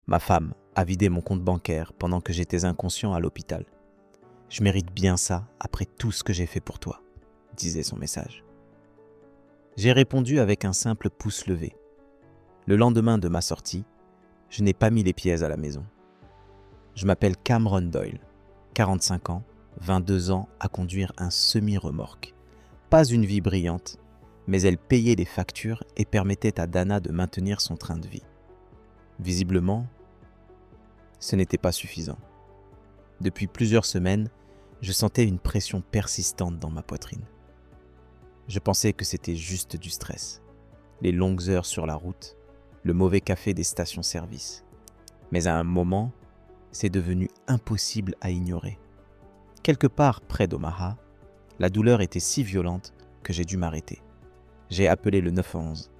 Ma femme a vidé mon compte bancaire pendant que j'étais inconscient à l'hôpital. Je mérite bien ça après tout ce que j'ai fait pour toi, disait son message. J'ai répondu avec un simple pouce levé. Le lendemain de ma sortie, je n'ai pas mis les pieds à la maison. Je m'appelle Cameron Doyle, 45 ans, 22 ans à conduire un semi-remorque. Pas une vie brillante, mais elle payait les factures et permettait à Dana de maintenir son train de vie. Visiblement, ce n'était pas suffisant. Depuis plusieurs semaines, je sentais une pression persistante dans ma poitrine. Je pensais que c'était juste du stress, les longues heures sur la route, le mauvais café des stations-service. Mais à un moment, c'est devenu impossible à ignorer. Quelque part près d'Omaha, la douleur était si violente que j'ai dû m'arrêter. J'ai appelé le 911.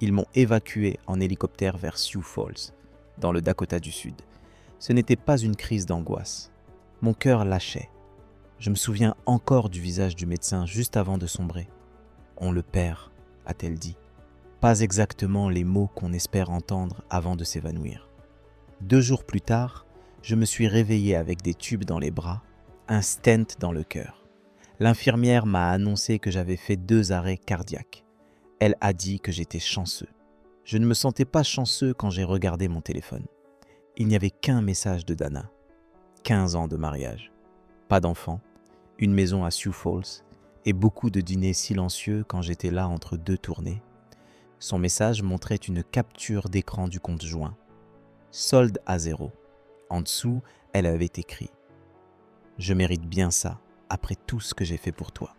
Ils m'ont évacué en hélicoptère vers Sioux Falls, dans le Dakota du Sud. Ce n'était pas une crise d'angoisse. Mon cœur lâchait. Je me souviens encore du visage du médecin juste avant de sombrer. « On le perd », a-t-elle dit. Pas exactement les mots qu'on espère entendre avant de s'évanouir. 2 jours plus tard, je me suis réveillé avec des tubes dans les bras, un stent dans le cœur. L'infirmière m'a annoncé que j'avais fait 2 arrêts cardiaques. Elle a dit que j'étais chanceux. Je ne me sentais pas chanceux quand j'ai regardé mon téléphone. Il n'y avait qu'un message de Dana. 15 ans de mariage. Pas d'enfant, une maison à Sioux Falls et beaucoup de dîners silencieux quand j'étais là entre 2 tournées. Son message montrait une capture d'écran du compte joint. Solde à 0. En dessous, elle avait écrit « Je mérite bien ça après tout ce que j'ai fait pour toi. »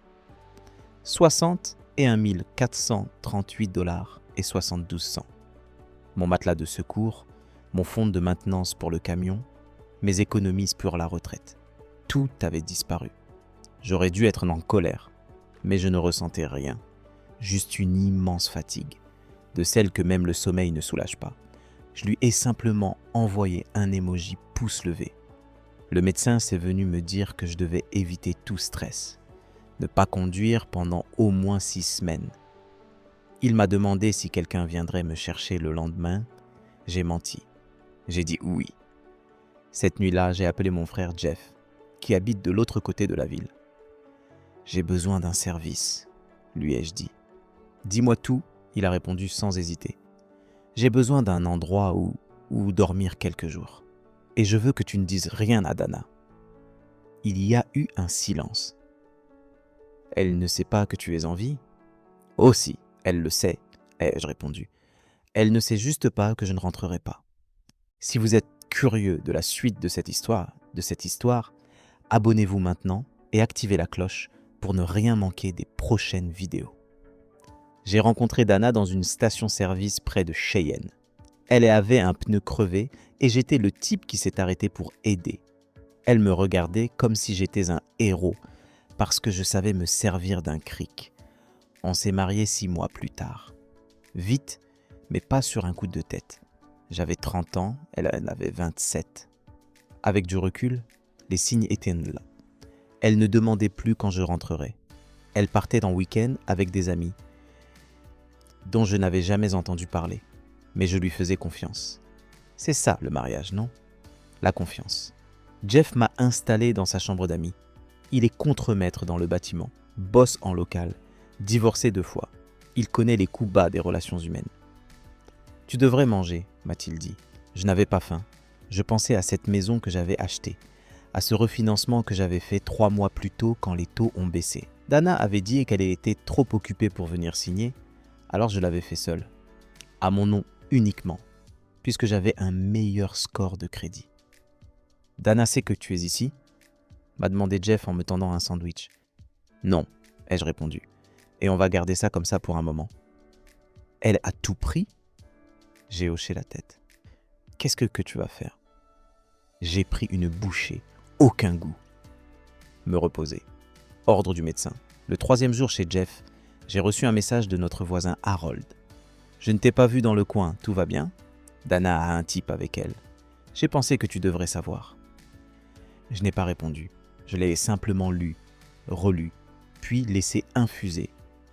61 438 $ et 72 cents. Mon matelas de secours, mon fonds de maintenance pour le camion, mes économies pour la retraite. Tout avait disparu. J'aurais dû être en colère, mais je ne ressentais rien. Juste une immense fatigue, de celle que même le sommeil ne soulage pas. Je lui ai simplement envoyé un emoji pouce levé. Le médecin s'est venu me dire que je devais éviter tout stress, ne pas conduire pendant au moins 6 semaines. Il m'a demandé si quelqu'un viendrait me chercher le lendemain. J'ai menti. J'ai dit oui. Cette nuit-là, j'ai appelé mon frère Jeff, qui habite de l'autre côté de la ville. « J'ai besoin d'un service », lui ai-je dit. « Dis-moi tout », il a répondu sans hésiter. « J'ai besoin d'un endroit où dormir quelques jours. Et je veux que tu ne dises rien à Dana. » Il y a eu un silence. « Elle ne sait pas que tu es en vie ?»« Oh si, elle le sait, » ai-je répondu. « Elle ne sait juste pas que je ne rentrerai pas. » Si vous êtes curieux de la suite de cette histoire, abonnez-vous maintenant et activez la cloche pour ne rien manquer des prochaines vidéos. J'ai rencontré Dana dans une station-service près de Cheyenne. Elle avait un pneu crevé et j'étais le type qui s'est arrêté pour aider. Elle me regardait comme si j'étais un héros parce que je savais me servir d'un cric. On s'est mariés 6 mois plus tard. Vite, mais pas sur un coup de tête. J'avais 30 ans, elle en avait 27. Avec du recul, les signes étaient là. Elle ne demandait plus quand je rentrerais. Elle partait en week-end avec des amis dont je n'avais jamais entendu parler, mais je lui faisais confiance. C'est ça le mariage, non? La confiance. Jeff m'a installé dans sa chambre d'amis. Il est contremaître dans le bâtiment, boss en local, divorcé 2 fois. Il connaît les coups bas des relations humaines. « Tu devrais manger », m'a-t-il dit. Je n'avais pas faim. Je pensais à cette maison que j'avais achetée, à ce refinancement que j'avais fait 3 mois plus tôt quand les taux ont baissé. Dana avait dit qu'elle était trop occupée pour venir signer, alors je l'avais fait seule, à mon nom uniquement, puisque j'avais un meilleur score de crédit. « Dana sait que tu es ici ?» m'a demandé Jeff en me tendant un sandwich. « Non », ai-je répondu, « et on va garder ça comme ça pour un moment. »« Elle a tout pris ?» J'ai hoché la tête. « Qu'est-ce que tu vas faire ?» J'ai pris une bouchée, aucun goût. Me reposer. Ordre du médecin. Le 3e jour chez Jeff, j'ai reçu un message de notre voisin Harold. « Je ne t'ai pas vu dans le coin, tout va bien ? Dana a un type avec elle. J'ai pensé que tu devrais savoir. » Je n'ai pas répondu. Je l'ai simplement lu, relu, puis laissé infuser,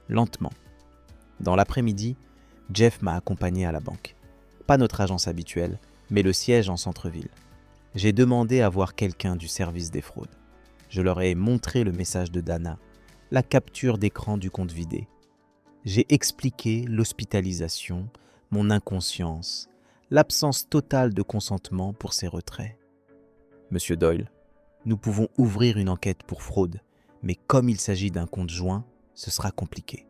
lentement. Dans l'après-midi, Jeff m'a accompagné à la banque. Pas notre agence habituelle, mais le siège en centre-ville. J'ai demandé à voir quelqu'un du service des fraudes. Je leur ai montré le message de Dana, la capture d'écran du compte vidé. J'ai expliqué l'hospitalisation, mon inconscience, l'absence totale de consentement pour ces retraits. Monsieur Doyle, nous pouvons ouvrir une enquête pour fraude, mais comme il s'agit d'un compte joint, ce sera compliqué.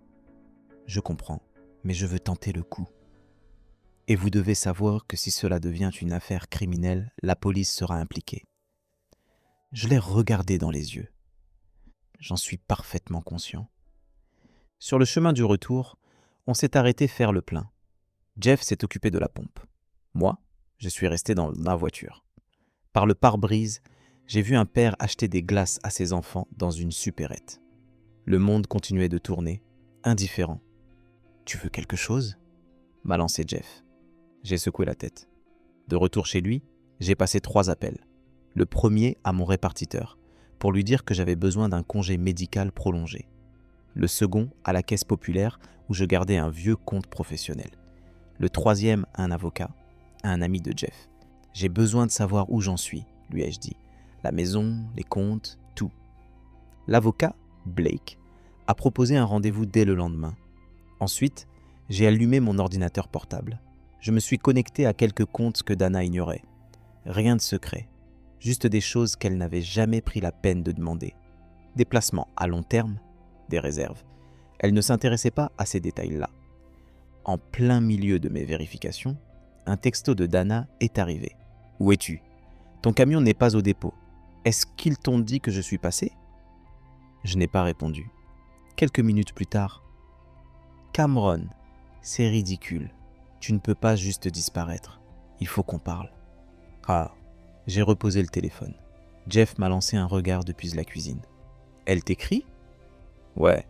Je comprends, mais je veux tenter le coup. Et vous devez savoir que si cela devient une affaire criminelle, la police sera impliquée. Je l'ai regardé dans les yeux. J'en suis parfaitement conscient. Sur le chemin du retour, on s'est arrêté faire le plein. Jeff s'est occupé de la pompe. Moi, je suis resté dans la voiture. Par le pare-brise, j'ai vu un père acheter des glaces à ses enfants dans une supérette. Le monde continuait de tourner, indifférent. « Tu veux quelque chose ?» m'a lancé Jeff. J'ai secoué la tête. De retour chez lui, j'ai passé 3 appels. Le premier à mon répartiteur, pour lui dire que j'avais besoin d'un congé médical prolongé. Le second à la caisse populaire où je gardais un vieux compte professionnel. Le troisième à un avocat, à un ami de Jeff. J'ai besoin de savoir où j'en suis, lui ai-je dit. La maison, les comptes, tout. L'avocat, Blake, a proposé un rendez-vous dès le lendemain. Ensuite, j'ai allumé mon ordinateur portable. Je me suis connecté à quelques comptes que Dana ignorait. Rien de secret, juste des choses qu'elle n'avait jamais pris la peine de demander. Des placements à long terme, des réserves. Elle ne s'intéressait pas à ces détails-là. En plein milieu de mes vérifications, un texto de Dana est arrivé. « Où es-tu ? Ton camion n'est pas au dépôt. Est-ce qu'ils t'ont dit que je suis passé ?» Je n'ai pas répondu. Quelques minutes plus tard, « Cameron, c'est ridicule. Tu ne peux pas juste disparaître. Il faut qu'on parle. » Ah, j'ai reposé le téléphone. Jeff m'a lancé un regard depuis la cuisine. « Elle t'écrit ?»« Ouais. »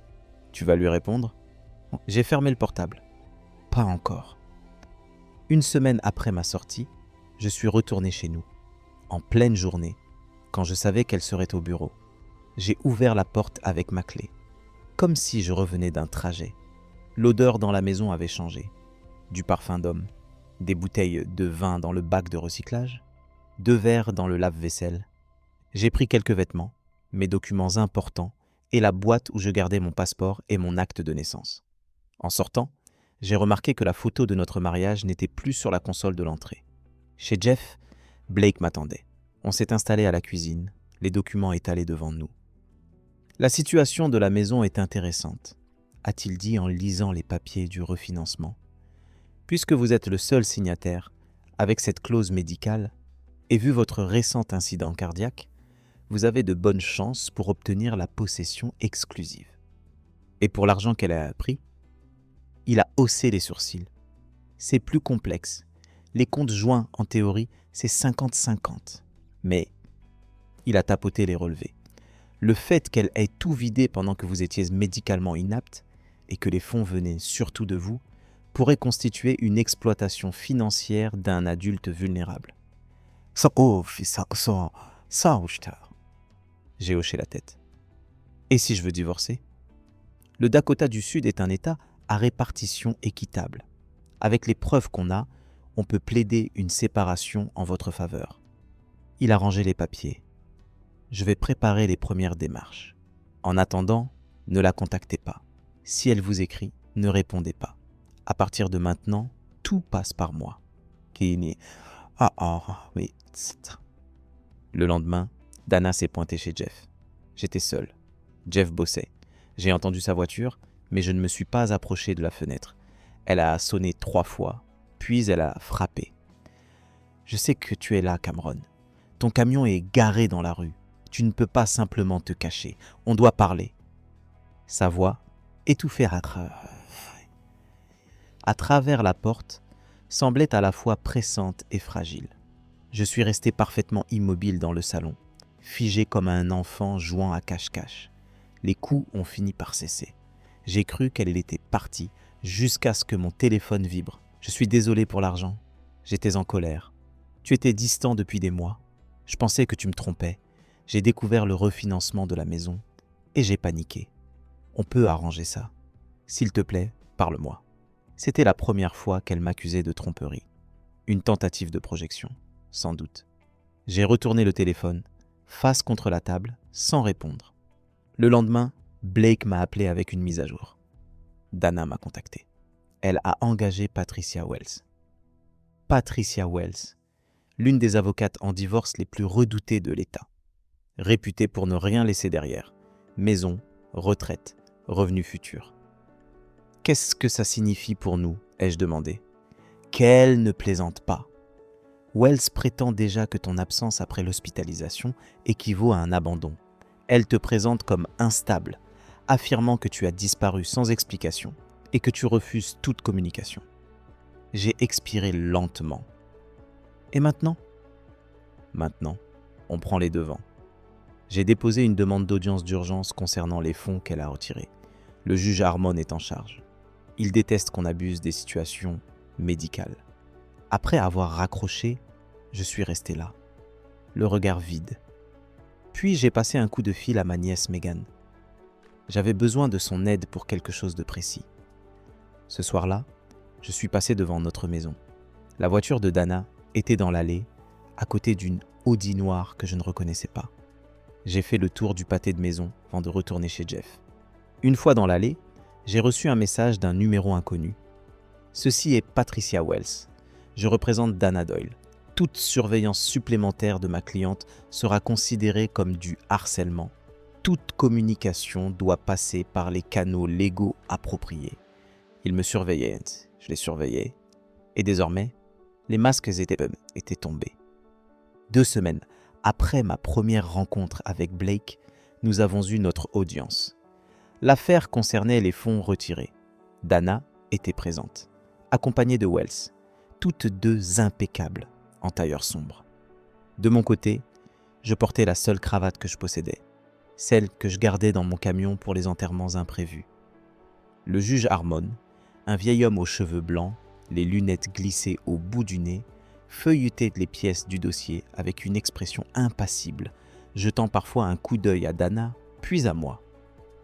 « Tu vas lui répondre ?» J'ai fermé le portable. « Pas encore. » Une semaine après ma sortie, je suis retourné chez nous, en pleine journée, quand je savais qu'elle serait au bureau. J'ai ouvert la porte avec ma clé, comme si je revenais d'un trajet. L'odeur dans la maison avait changé. Du parfum d'homme, des bouteilles de vin dans le bac de recyclage, 2 verres dans le lave-vaisselle. J'ai pris quelques vêtements, mes documents importants et la boîte où je gardais mon passeport et mon acte de naissance. En sortant, j'ai remarqué que la photo de notre mariage n'était plus sur la console de l'entrée. Chez Jeff, Blake m'attendait. On s'est installé à la cuisine, les documents étalés devant nous. « La situation de la maison est intéressante », a-t-il dit en lisant les papiers du refinancement. « Puisque vous êtes le seul signataire, avec cette clause médicale, et vu votre récent incident cardiaque, vous avez de bonnes chances pour obtenir la possession exclusive. » Et pour l'argent qu'elle a pris, il a haussé les sourcils. « C'est plus complexe. Les comptes joints, en théorie, c'est 50-50. Mais il a tapoté les relevés. Le fait qu'elle ait tout vidé pendant que vous étiez médicalement inapte et que les fonds venaient surtout de vous pourrait constituer une exploitation financière d'un adulte vulnérable. » J'ai hoché la tête. « Et si je veux divorcer ? Le Dakota du Sud est un État à répartition équitable. Avec les preuves qu'on a, on peut plaider une séparation en votre faveur. » Il a rangé les papiers. « Je vais préparer les premières démarches. En attendant, ne la contactez pas. Si elle vous écrit, ne répondez pas. À partir de maintenant, tout passe par moi. » Le lendemain, Dana s'est pointée chez Jeff. J'étais seul. Jeff bossait. J'ai entendu sa voiture, mais je ne me suis pas approché de la fenêtre. Elle a sonné 3 fois, puis elle a frappé. « Je sais que tu es là, Cameron. Ton camion est garé dans la rue. Tu ne peux pas simplement te cacher. On doit parler. » Sa voix, étouffée à travers la porte, semblait à la fois pressante et fragile. Je suis resté parfaitement immobile dans le salon, figé comme un enfant jouant à cache-cache. Les coups ont fini par cesser. J'ai cru qu'elle était partie jusqu'à ce que mon téléphone vibre. « Je suis désolé pour l'argent. J'étais en colère. Tu étais distant depuis des mois. Je pensais que tu me trompais. J'ai découvert le refinancement de la maison et j'ai paniqué. On peut arranger ça. S'il te plaît, parle-moi. » C'était la première fois qu'elle m'accusait de tromperie. Une tentative de projection, sans doute. J'ai retourné le téléphone, face contre la table, sans répondre. Le lendemain, Blake m'a appelé avec une mise à jour. Dana m'a contacté. Elle a engagé Patricia Wells. Patricia Wells, l'une des avocates en divorce les plus redoutées de l'État. Réputée pour ne rien laisser derrière. Maison, retraite, revenus futurs. Qu'est-ce que ça signifie pour nous, ai-je demandé. Qu'elle ne plaisante pas. Wells prétend déjà que ton absence après l'hospitalisation équivaut à un abandon. Elle te présente comme instable, affirmant que tu as disparu sans explication et que tu refuses toute communication. J'ai expiré lentement. Et maintenant ? Maintenant, on prend les devants. J'ai déposé une demande d'audience d'urgence concernant les fonds qu'elle a retirés. Le juge Harmon est en charge. Il déteste qu'on abuse des situations médicales. Après avoir raccroché, je suis resté là, le regard vide. Puis j'ai passé un coup de fil à ma nièce Megan. J'avais besoin de son aide pour quelque chose de précis. Ce soir-là, je suis passé devant notre maison. La voiture de Dana était dans l'allée, à côté d'une Audi noire que je ne reconnaissais pas. J'ai fait le tour du pâté de maison avant de retourner chez Jeff. Une fois dans l'allée, j'ai reçu un message d'un numéro inconnu. Ceci est Patricia Wells. Je représente Dana Doyle. Toute surveillance supplémentaire de ma cliente sera considérée comme du harcèlement. Toute communication doit passer par les canaux légaux appropriés. Il me surveillait, je les surveillais. Et désormais, les masques étaient tombés. 2 semaines après ma première rencontre avec Blake, nous avons eu notre audience. L'affaire concernait les fonds retirés. Dana était présente, accompagnée de Wells, toutes deux impeccables, en tailleur sombre. De mon côté, je portais la seule cravate que je possédais, celle que je gardais dans mon camion pour les enterrements imprévus. Le juge Harmon, un vieil homme aux cheveux blancs, les lunettes glissées au bout du nez, feuilletait les pièces du dossier avec une expression impassible, jetant parfois un coup d'œil à Dana, puis à moi.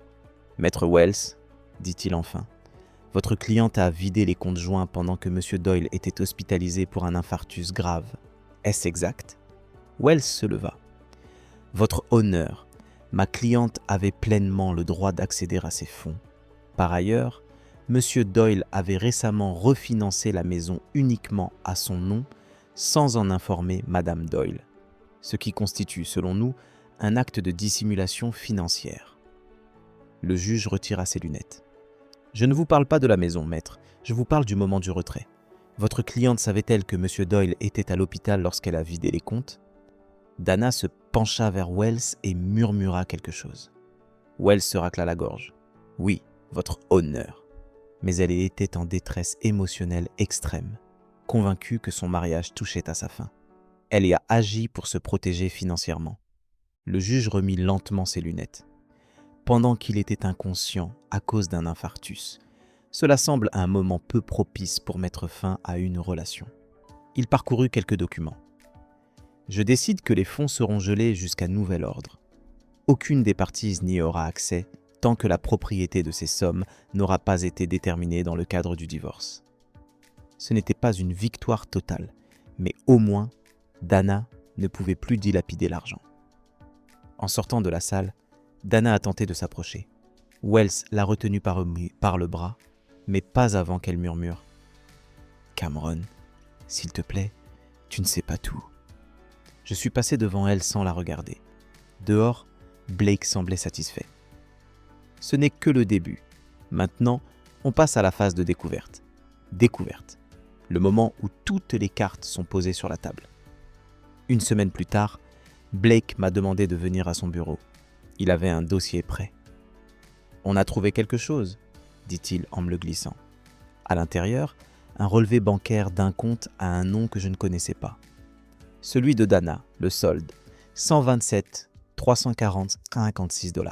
« Maître Wells, dit-il enfin, votre cliente a vidé les comptes joints pendant que M. Doyle était hospitalisé pour un infarctus grave. Est-ce exact ?» Wells se leva. « Votre honneur, ma cliente avait pleinement le droit d'accéder à ces fonds. Par ailleurs, M. Doyle avait récemment refinancé la maison uniquement à son nom sans en informer Mme Doyle, ce qui constitue, selon nous, un acte de dissimulation financière. » Le juge retira ses lunettes. « Je ne vous parle pas de la maison, maître, je vous parle du moment du retrait. Votre cliente savait-elle que M. Doyle était à l'hôpital lorsqu'elle a vidé les comptes ?» Dana se pencha vers Wells et murmura quelque chose. Wells se racla la gorge. « Oui, votre honneur. » Mais elle était en détresse émotionnelle extrême, convaincue que son mariage touchait à sa fin. Elle y a agi pour se protéger financièrement. Le juge remit lentement ses lunettes. Pendant qu'il était inconscient à cause d'un infarctus, cela semble un moment peu propice pour mettre fin à une relation. Il parcourut quelques documents. Je décide que les fonds seront gelés jusqu'à nouvel ordre. Aucune des parties n'y aura accès tant que la propriété de ces sommes n'aura pas été déterminée dans le cadre du divorce. Ce n'était pas une victoire totale, mais au moins, Dana ne pouvait plus dilapider l'argent. En sortant de la salle, Dana a tenté de s'approcher. Wells l'a retenue par le bras, mais pas avant qu'elle murmure « Cameron, s'il te plaît, tu ne sais pas tout. » Je suis passé devant elle sans la regarder. Dehors, Blake semblait satisfait. Ce n'est que le début. Maintenant, on passe à la phase de découverte. Découverte. Le moment où toutes les cartes sont posées sur la table. 1 semaine plus tard, Blake m'a demandé de venir à son bureau. Il avait un dossier prêt. « On a trouvé quelque chose », dit-il en me le glissant. À l'intérieur, un relevé bancaire d'un compte à un nom que je ne connaissais pas. Celui de Dana, le solde, 127 340 56 $.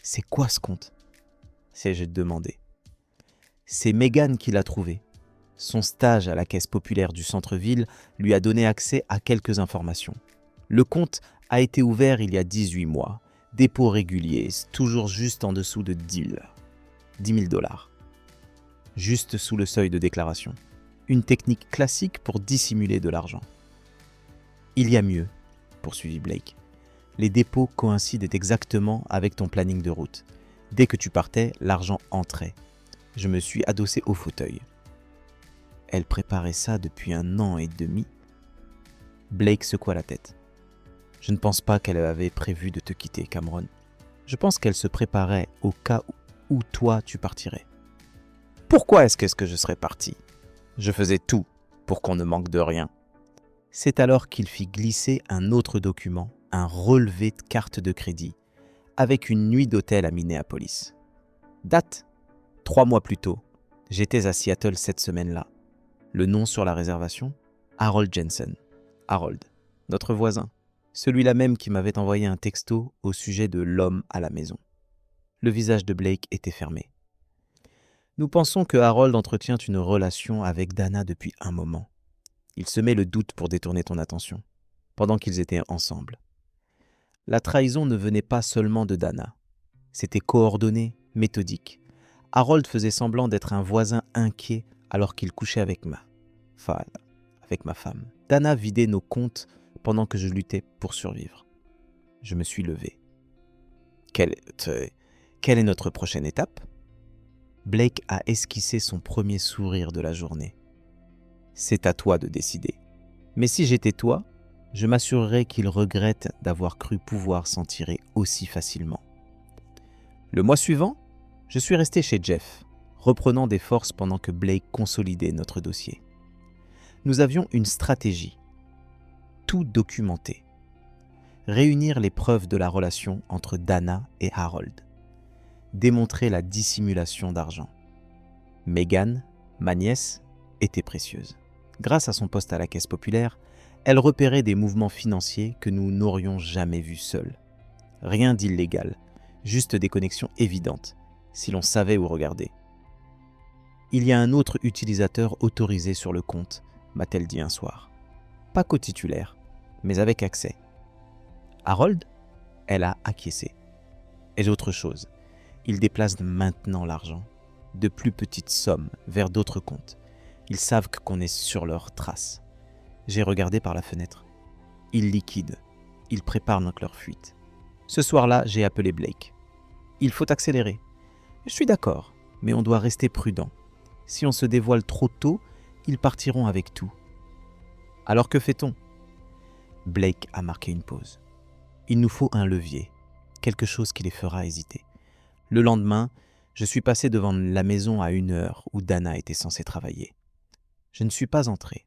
C'est quoi ce compte ? J'ai demandé. C'est Megan qui l'a trouvé. Son stage à la caisse populaire du centre-ville lui a donné accès à quelques informations. Le compte a été ouvert il y a 18 mois. Dépôt régulier, toujours juste en dessous de 10 000 $. Juste sous le seuil de déclaration. Une technique classique pour dissimuler de l'argent. Il y a mieux, poursuivit Blake. Les dépôts coïncident exactement avec ton planning de route. Dès que tu partais, l'argent entrait. Je me suis adossé au fauteuil. Elle préparait ça depuis 1 an et demi. Blake secoua la tête. Je ne pense pas qu'elle avait prévu de te quitter, Cameron. Je pense qu'elle se préparait au cas où toi tu partirais. Pourquoi est-ce que je serais parti ? Je faisais tout pour qu'on ne manque de rien. C'est alors qu'il fit glisser un autre document, un relevé de carte de crédit, avec une nuit d'hôtel à Minneapolis. Date : 3 mois plus tôt. J'étais à Seattle cette semaine-là. Le nom sur la réservation : Harold Jensen. Harold, notre voisin. Celui-là même qui m'avait envoyé un texto au sujet de l'homme à la maison. Le visage de Blake était fermé. Nous pensons que Harold entretient une relation avec Dana depuis un moment. Il semait le doute pour détourner ton attention, pendant qu'ils étaient ensemble. La trahison ne venait pas seulement de Dana. C'était coordonné, méthodique. Harold faisait semblant d'être un voisin inquiet alors qu'il couchait avec ma femme. Dana vidait nos comptes pendant que je luttais pour survivre. Je me suis levé. Quelle est notre prochaine étape ? Blake a esquissé son premier sourire de la journée. C'est à toi de décider. Mais si j'étais toi, je m'assurerais qu'il regrette d'avoir cru pouvoir s'en tirer aussi facilement. Le mois suivant, je suis resté chez Jeff, reprenant des forces pendant que Blake consolidait notre dossier. Nous avions une stratégie. Tout documenter. Réunir les preuves de la relation entre Dana et Harold. Démontrer la dissimulation d'argent. Megan, ma nièce, était précieuse. Grâce à son poste à la Caisse populaire, elle repérait des mouvements financiers que nous n'aurions jamais vus seuls. Rien d'illégal, juste des connexions évidentes, si l'on savait où regarder. Il y a un autre utilisateur autorisé sur le compte, m'a-t-elle dit un soir. Pas co-titulaire, mais avec accès. Harold ? Elle a acquiescé. Et autre chose, ils déplacent maintenant l'argent, de plus petites sommes, vers d'autres comptes. Ils savent qu'on est sur leurs traces. J'ai regardé par la fenêtre. Ils liquident. Ils préparent donc leur fuite. Ce soir-là, j'ai appelé Blake. Il faut accélérer. Je suis d'accord, mais on doit rester prudent. Si on se dévoile trop tôt, ils partiront avec tout. Alors que fait-on ? Blake a marqué une pause. Il nous faut un levier, quelque chose qui les fera hésiter. Le lendemain, je suis passé devant la maison à 1 heure où Dana était censée travailler. Je ne suis pas entré.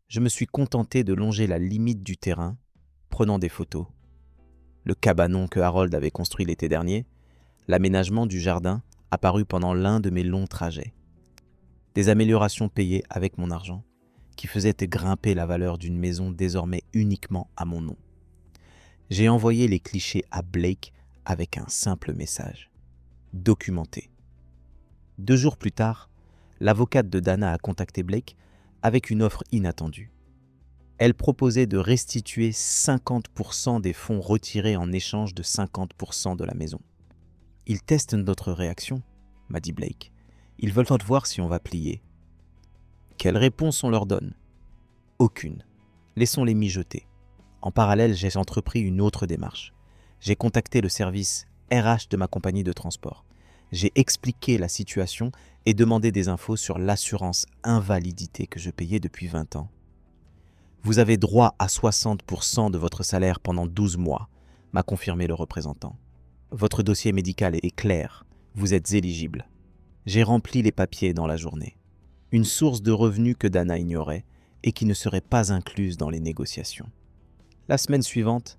Je me suis contenté de longer la limite du terrain, prenant des photos. Le cabanon que Harold avait construit l'été dernier, l'aménagement du jardin apparu pendant l'un de mes longs trajets. Des améliorations payées avec mon argent, qui faisaient grimper la valeur d'une maison désormais uniquement à mon nom. J'ai envoyé les clichés à Blake avec un simple message. Documenté. 2 jours plus tard, l'avocate de Dana a contacté Blake avec une offre inattendue. Elle proposait de restituer 50% des fonds retirés en échange de 50% de la maison. Ils testent notre réaction, m'a dit Blake. Ils veulent voir si on va plier. Quelle réponse on leur donne ? Aucune. Laissons-les mijoter. En parallèle, j'ai entrepris une autre démarche. J'ai contacté le service RH de ma compagnie de transport. J'ai expliqué la situation et demandé des infos sur l'assurance invalidité que je payais depuis 20 ans. Vous avez droit à 60% de votre salaire pendant 12 mois, m'a confirmé le représentant. Votre dossier médical est clair, vous êtes éligible. J'ai rempli les papiers dans la journée. Une source de revenus que Dana ignorait et qui ne serait pas incluse dans les négociations. La semaine suivante,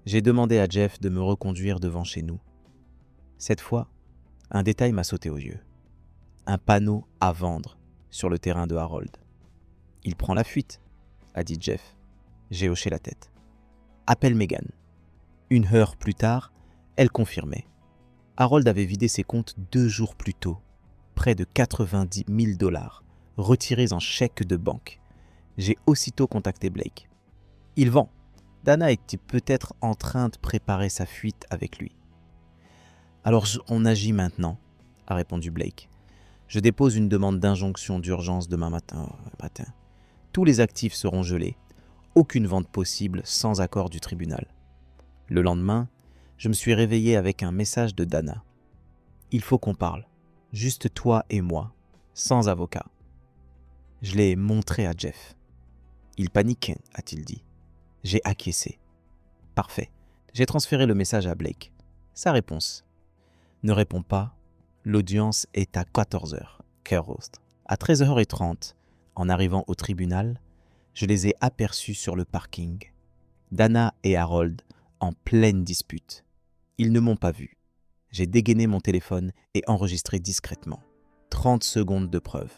j'ai demandé à Jeff de me reconduire devant chez nous. Cette fois, un détail m'a sauté aux yeux. Un panneau à vendre sur le terrain de Harold. Il prend la fuite, a dit Jeff. J'ai hoché la tête. Appelle Megan. 1 heure plus tard, elle confirmait. Harold avait vidé ses comptes 2 jours plus tôt, près de 90 000 $, retirés en chèques de banque. J'ai aussitôt contacté Blake. Il vend. Dana était peut-être en train de préparer sa fuite avec lui. Alors on agit maintenant, a répondu Blake. Je dépose une demande d'injonction d'urgence demain matin. Tous les actifs seront gelés. Aucune vente possible sans accord du tribunal. Le lendemain, je me suis réveillé avec un message de Dana. Il faut qu'on parle. Juste toi et moi, sans avocat. Je l'ai montré à Jeff. Il paniquait, a-t-il dit. J'ai acquiescé. Parfait. J'ai transféré le message à Blake. Sa réponse. Ne réponds pas. L'audience est à 14h. À 13h30, en arrivant au tribunal, je les ai aperçus sur le parking. Dana et Harold en pleine dispute. Ils ne m'ont pas vu. J'ai dégainé mon téléphone et enregistré discrètement. 30 secondes de preuve.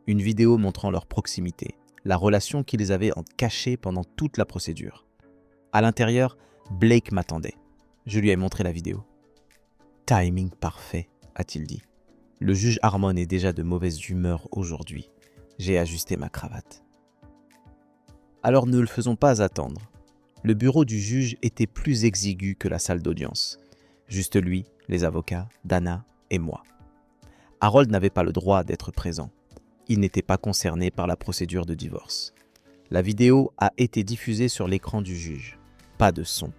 Une vidéo montrant leur proximité, la relation qu'ils avaient cachée pendant toute la procédure. À l'intérieur, Blake m'attendait. Je lui ai montré la vidéo. Timing parfait, a-t-il dit. Le juge Harmon est déjà de mauvaise humeur aujourd'hui. J'ai ajusté ma cravate. Alors ne le faisons pas attendre. Le bureau du juge était plus exigu que la salle d'audience. Juste lui, les avocats, Dana et moi. Harold n'avait pas le droit d'être présent. Il n'était pas concerné par la procédure de divorce. La vidéo a été diffusée sur l'écran du juge. Pas de son,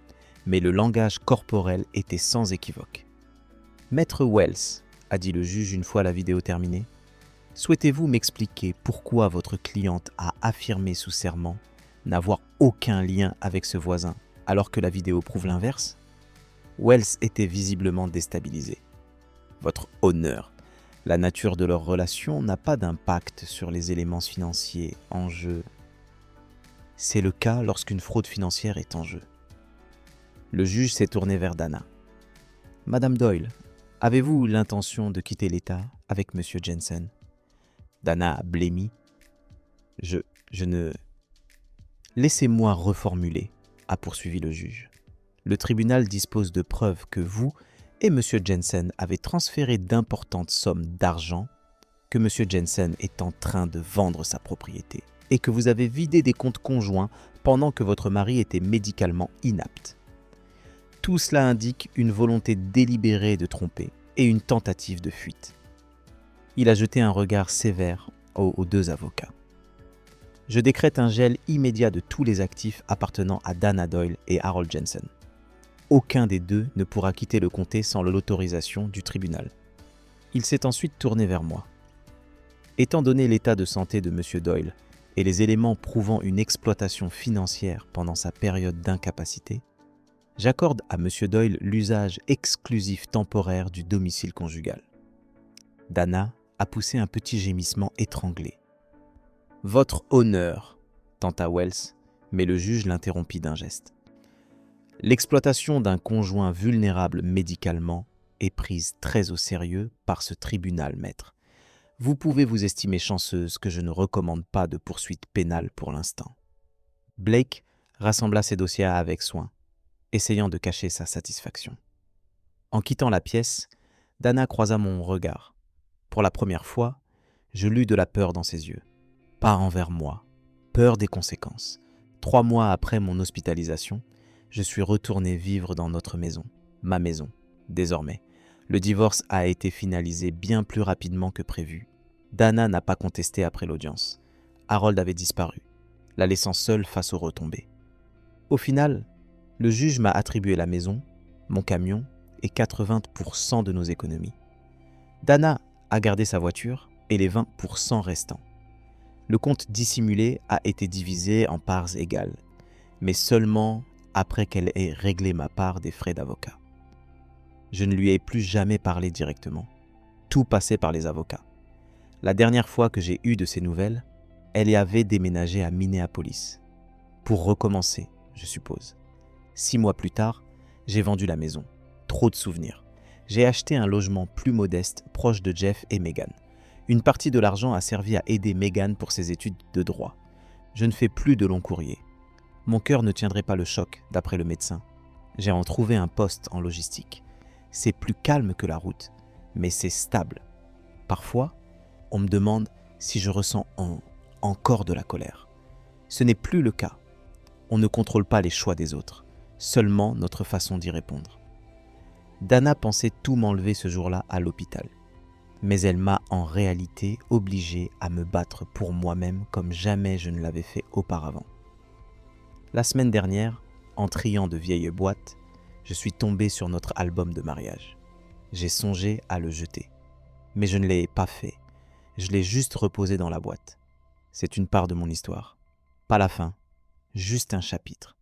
mais le langage corporel était sans équivoque. « Maître Wells », a dit le juge une fois la vidéo terminée, « souhaitez-vous m'expliquer pourquoi votre cliente a affirmé sous serment n'avoir aucun lien avec ce voisin alors que la vidéo prouve l'inverse ?» Wells était visiblement déstabilisé. « Votre honneur, la nature de leur relation n'a pas d'impact sur les éléments financiers en jeu. C'est le cas lorsqu'une fraude financière est en jeu. » Le juge s'est tourné vers Dana. « Madame Doyle, avez-vous l'intention de quitter l'État avec Monsieur Jensen ?» Dana a blêmi. « Je ne... » « Laissez-moi reformuler, » a poursuivi le juge. « Le tribunal dispose de preuves que vous et M. Jensen avez transféré d'importantes sommes d'argent, que M. Jensen est en train de vendre sa propriété et que vous avez vidé des comptes conjoints pendant que votre mari était médicalement inapte. Tout cela indique une volonté délibérée de tromper et une tentative de fuite. » Il a jeté un regard sévère aux deux avocats. Je décrète un gel immédiat de tous les actifs appartenant à Dana Doyle et Harold Jensen. Aucun des deux ne pourra quitter le comté sans l'autorisation du tribunal. Il s'est ensuite tourné vers moi. Étant donné l'état de santé de M. Doyle et les éléments prouvant une exploitation financière pendant sa période d'incapacité, j'accorde à M. Doyle l'usage exclusif temporaire du domicile conjugal. Dana a poussé un petit gémissement étranglé. « Votre honneur », tenta Wells, mais le juge l'interrompit d'un geste. « L'exploitation d'un conjoint vulnérable médicalement est prise très au sérieux par ce tribunal, maître. Vous pouvez vous estimer chanceuse que je ne recommande pas de poursuite pénale pour l'instant. » Blake rassembla ses dossiers avec soin, essayant de cacher sa satisfaction. En quittant la pièce, Dana croisa mon regard. Pour la première fois, je lus de la peur dans ses yeux. Pas envers moi, peur des conséquences. 3 mois après mon hospitalisation, je suis retourné vivre dans notre maison, ma maison, désormais. Le divorce a été finalisé bien plus rapidement que prévu. Dana n'a pas contesté après l'audience. Harold avait disparu, la laissant seule face aux retombées. Au final, le juge m'a attribué la maison, mon camion et 80% de nos économies. Dana a gardé sa voiture et les 20% restants. Le compte dissimulé a été divisé en parts égales, mais seulement après qu'elle ait réglé ma part des frais d'avocat. Je ne lui ai plus jamais parlé directement. Tout passait par les avocats. La dernière fois que j'ai eu de ses nouvelles, elle y avait déménagé à Minneapolis. Pour recommencer, je suppose. 6 mois plus tard, j'ai vendu la maison. Trop de souvenirs. J'ai acheté un logement plus modeste, proche de Jeff et Megan. Une partie de l'argent a servi à aider Megan pour ses études de droit. Je ne fais plus de longs courriers. Mon cœur ne tiendrait pas le choc, d'après le médecin. J'ai en trouvé un poste en logistique. C'est plus calme que la route, mais c'est stable. Parfois, on me demande si je ressens encore de la colère. Ce n'est plus le cas. On ne contrôle pas les choix des autres, seulement notre façon d'y répondre. Dana pensait tout m'enlever ce jour-là à l'hôpital. Mais elle m'a en réalité obligé à me battre pour moi-même comme jamais je ne l'avais fait auparavant. La semaine dernière, en triant de vieilles boîtes, je suis tombé sur notre album de mariage. J'ai songé à le jeter. Mais je ne l'ai pas fait. Je l'ai juste reposé dans la boîte. C'est une part de mon histoire. Pas la fin, juste un chapitre.